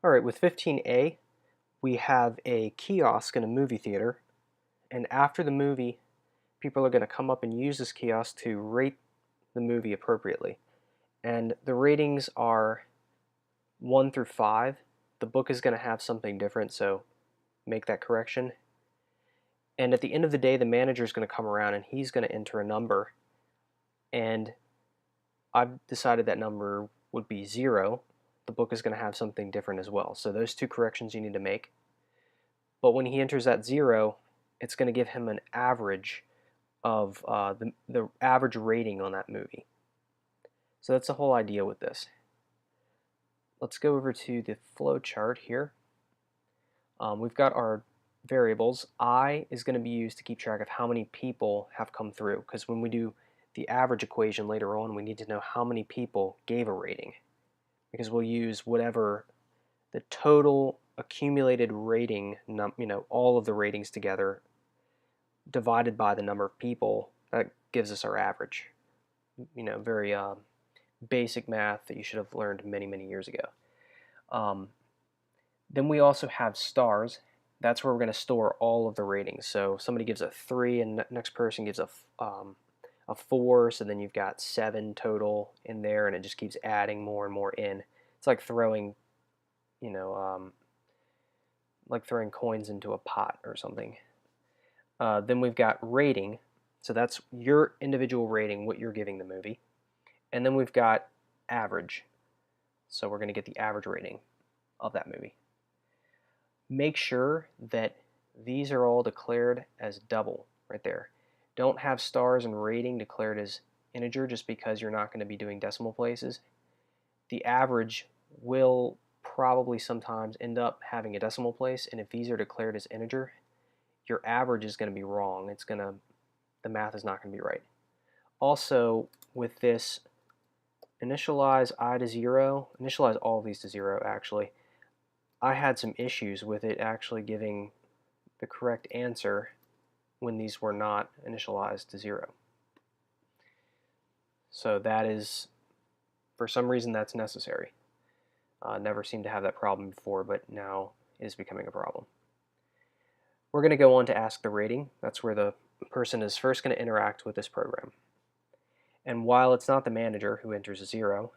Alright, with 15A, we have a kiosk in a movie theater, and after the movie, people are going to come up and use this kiosk to rate the movie appropriately. And the ratings are 1 through 5. The book is going to have something different, so make that correction. And at the end of the day, the manager is going to come around and he's going to enter a number. And I've decided that number would be 0. The book is going to have something different as well. So those two corrections you need to make. But when he enters that 0, it's going to give him an average of the average rating on that movie. So that's the whole idea with this. Let's go over to the flow chart here. We've got our variables. I is going to be used to keep track of how many people have come through, because when we do the average equation later on, we need to know how many people gave a rating, because we'll use whatever the total accumulated rating, all of the ratings together divided by the number of people, that gives us our average. Very basic math that you should have learned many, many years ago. Then we also have stars. That's where we're going to store all of the ratings. So somebody gives a 3 and the next person gives a 4, so then you've got 7 total in there, and it just keeps adding more and more in. It's like throwing, throwing coins into a pot or something. Then we've got rating, so that's your individual rating, what you're giving the movie. And then we've got average, so we're going to get the average rating of that movie. Make sure that these are all declared as double right there. Don't have stars and rating declared as integer just because you're not going to be doing decimal places. The average will probably sometimes end up having a decimal place, and if these are declared as integer, your average is going to be wrong. The math is not going to be right. Also, with this, initialize I to 0, initialize all of these to 0 actually. I had some issues with it actually giving the correct answer when these were not initialized to 0. So that is, for some reason, that's necessary. Never seemed to have that problem before, but now it is becoming a problem. We're going to go on to ask the rating. That's where the person is first going to interact with this program. And while it's not the manager who enters a 0,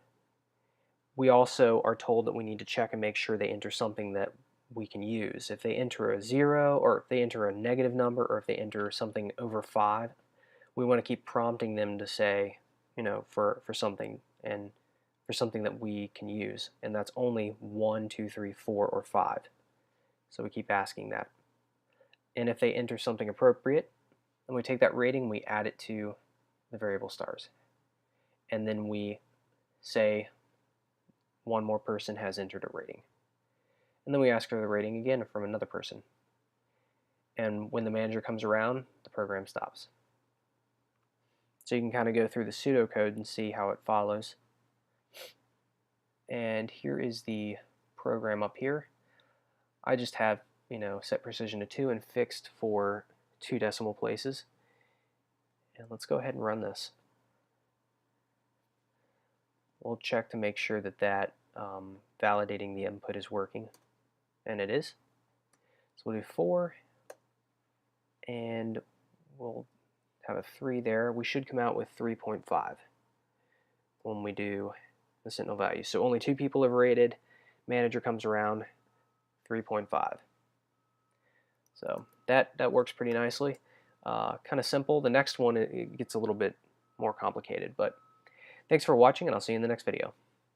we also are told that we need to check and make sure they enter something that we can use. If they enter a 0, or if they enter a negative number, or if they enter something over 5, we want to keep prompting them to say, for something, and for something that we can use. And that's only 1, 2, 3, 4, or 5. So we keep asking that. And if they enter something appropriate, then we take that rating, we add it to the variable stars. And then we say one more person has entered a rating. And then we ask for the rating again from another person. And when the manager comes around, the program stops. So you can kind of go through the pseudocode and see how it follows. And here is the program up here. I just have set precision to 2 and fixed for 2 decimal places. And let's go ahead and run this. We'll check to make sure that validating the input is working, and it is. So we'll do 4, and we'll have a 3 there. We should come out with 3.5 when we do the sentinel value. So only 2 people have rated. Manager comes around, 3.5. So that works pretty nicely. Kind of simple. The next one, it gets a little bit more complicated, but thanks for watching, and I'll see you in the next video.